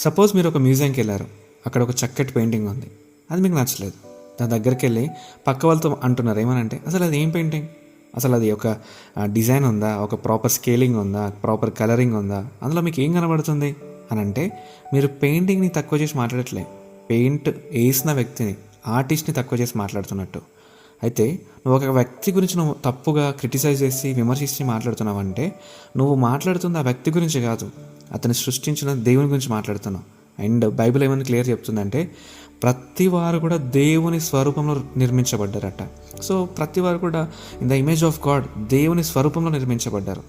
Suppose మీరు ఒక మ్యూజియంకి వెళ్ళారు, అక్కడ ఒక చక్కటి పెయింటింగ్ ఉంది, అది మీకు నచ్చలేదు. దాని దగ్గరికి వెళ్ళి పక్క వాళ్ళతో అంటున్నారు ఏమనంటే, అసలు అది ఏం పెయింటింగ్, అసలు అది ఒక డిజైన్ ఉందా, ఒక ప్రాపర్ స్కేలింగ్ ఉందా, ప్రాపర్ కలరింగ్ ఉందా, అందులో మీకు ఏం కనబడుతుంది అని అంటే, మీరు పెయింటింగ్ని తక్కువ చేసి మాట్లాడట్లే, పెయింట్ వేసిన వ్యక్తిని, ఆర్టిస్ట్ని తక్కువ చేసి మాట్లాడుతున్నట్టు. అయితే నువ్వు ఒక వ్యక్తి గురించి నువ్వు తప్పుగా క్రిటిసైజ్ చేసి విమర్శించి మాట్లాడుతున్నావంటే, నువ్వు మాట్లాడుతుంది ఆ వ్యక్తి గురించి కాదు, అతను సృష్టించిన దేవుని గురించి మాట్లాడుతున్నావు. అండ్ బైబిల్ ఏమని క్లియర్ చెప్తుందంటే, ప్రతి వారు కూడా దేవుని స్వరూపంలో నిర్మించబడ్డారట. సో ప్రతి వారు కూడా in the image of God, దేవుని స్వరూపంలో నిర్మించబడ్డారు.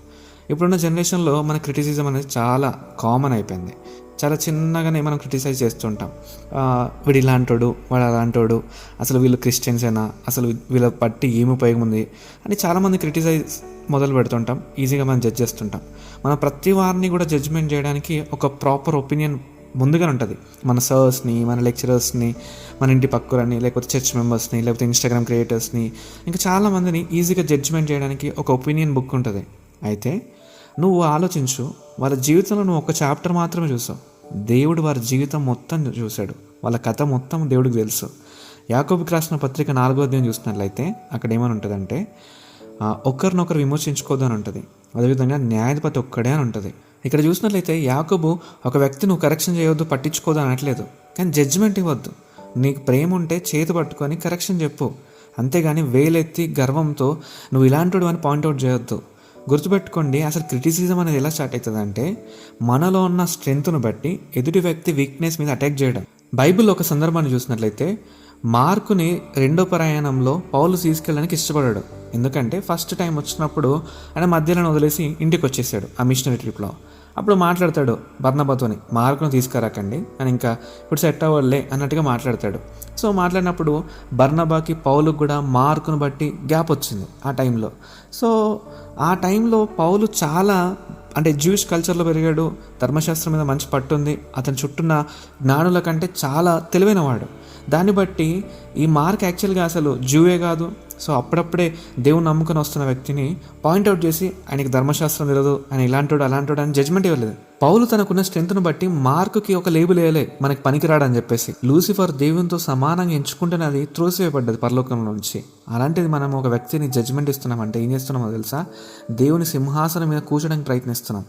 ఇప్పుడున్న జనరేషన్లో మన క్రిటిసిజం అనేది చాలా కామన్ అయిపోయింది. చాలా చిన్నగానే మనం క్రిటిసైజ్ చేస్తుంటాం. వీడు ఇలాంటోడు, వాడు అలాంటోడు, అసలు వీళ్ళు క్రిస్టియన్సేనా, అసలు వీళ్ళ పట్టి ఏమి ఉపయోగం ఉంది అని చాలామంది క్రిటిసైజ్ మొదలు పెడుతుంటాం. ఈజీగా మనం జడ్జ్ చేస్తుంటాం. మన ప్రతి వారిని కూడా జడ్జ్మెంట్ చేయడానికి ఒక ప్రాపర్ ఒపీనియన్ ముందుగానే ఉంటుంది. మన సర్స్ని, మన లెక్చరర్స్ని, మన ఇంటి పక్కలని, లేకపోతే చర్చ్ మెంబర్స్ని, లేకపోతే ఇన్స్టాగ్రామ్ క్రియేటర్స్ని, ఇంకా చాలామందిని ఈజీగా జడ్జ్మెంట్ చేయడానికి ఒక ఒపీనియన్ బుక్ ఉంటుంది. అయితే నువ్వు ఆలోచించు, వాళ్ళ జీవితంలో నువ్వు ఒక చాప్టర్ మాత్రమే చూసావు. దేవుడు వారి జీవితం మొత్తం చూశాడు, వాళ్ళ కథ మొత్తం దేవుడికి తెలుసు. యాకోబుకి రాసిన పత్రిక 4వ అధ్యాయం చూసినట్లయితే అక్కడ ఏమని ఉంటుందంటే, ఒకరినొకరు విమర్శించుకోవద్దని ఉంటుంది. అదేవిధంగా న్యాయాధిపతి ఒక్కడే అని ఉంటుంది. ఇక్కడ చూసినట్లయితే యాకోబు ఒక వ్యక్తి నువ్వు కరెక్షన్ చేయవద్దు, పట్టించుకోవద్దు అనట్లేదు, కానీ జడ్జిమెంట్ ఇవ్వద్దు. నీకు ప్రేమ ఉంటే చేతి పట్టుకొని కరెక్షన్ చెప్పు, అంతేగాని వేలెత్తి గర్వంతో నువ్వు ఇలాంటి అని పాయింట్అవుట్ చేయొద్దు. గుర్తుపెట్టుకోండి, అసలు క్రిటిసిజం అనేది ఎలా స్టార్ట్ అవుతుంది అంటే, మనలో ఉన్న స్ట్రెంగ్త్ను బట్టి ఎదుటి వ్యక్తి వీక్నెస్ మీద అటాక్ చేయడం. బైబిల్లో ఒక సందర్భాన్ని చూసినట్లయితే, మార్కుని 2వ ప్రయాణంలో పౌలు తీసుకెళ్ళడానికి ఇష్టపడాడు. ఎందుకంటే ఫస్ట్ టైం వచ్చినప్పుడు ఆయన మధ్యలో వదిలేసి ఇంటికి వచ్చేసాడు ఆ మిషనరీ ట్రిప్లో. అప్పుడు మాట్లాడతాడు బర్నబాతోని, మార్కును తీసుకురాకండి అని, ఇంకా ఇప్పుడు సెట్ అవ్వలే అన్నట్టుగా మాట్లాడతాడు. సో మాట్లాడినప్పుడు బర్నబాకి పౌలుకు కూడా మార్కును బట్టి గ్యాప్ వచ్చింది ఆ టైంలో. సో ఆ టైంలో పౌలు చాలా అంటే జూయిష్ కల్చర్లో పెరిగాడు, ధర్మశాస్త్రం మీద మంచి పట్టుంది, అతని చుట్టూన్న జ్ఞానుల కంటే చాలా తెలివైనవాడు. దాన్ని బట్టి ఈ మార్క్ యాక్చువల్గా అసలు జూవే కాదు. సో అప్పుడప్పుడే దేవుని నమ్ముకొని వస్తున్న వ్యక్తిని పాయింట్అవుట్ చేసి ఆయనకి ధర్మశాస్త్రం తెలియదు, ఆయన ఇలాంటోడు అలాంటోడు అని జడ్జ్మెంట్ ఇవ్వలేదు. పౌలు తనకున్న స్ట్రెంత్ను బట్టి మార్కుకి ఒక లేబుల్ వేయలే, మనకి పనికిరాడని చెప్పేసి. లూసిఫర్ దేవునితో సమానంగా ఎంచుకుంటేనే అది త్రోసివేయబడ్డది పరలోకం నుంచి. అలాంటిది మనం ఒక వ్యక్తిని జడ్జ్మెంట్ ఇస్తున్నామంటే ఏం చేస్తున్నామో తెలుసా? దేవుని సింహాసనం మీద కూర్చోడానికి ప్రయత్నిస్తున్నాం,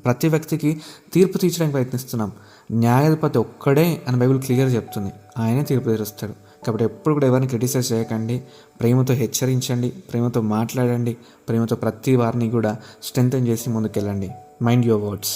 ప్రతి వ్యక్తికి తీర్పు తీర్చడానికి ప్రయత్నిస్తున్నాం. న్యాయాధిపతి ఒక్కడే అని బైబిల్ క్లియర్ చెప్తుంది, ఆయనే తీర్పు తీరుస్తాడు. కాబట్టి ఎప్పుడు కూడా ఎవరిని క్రిటిసైజ్ చేయకండి, ప్రేమతో హెచ్చరించండి, ప్రేమతో మాట్లాడండి, ప్రేమతో ప్రతి వారిని కూడా స్ట్రెంథెన్ చేసి ముందుకెళ్ళండి. Mind your words.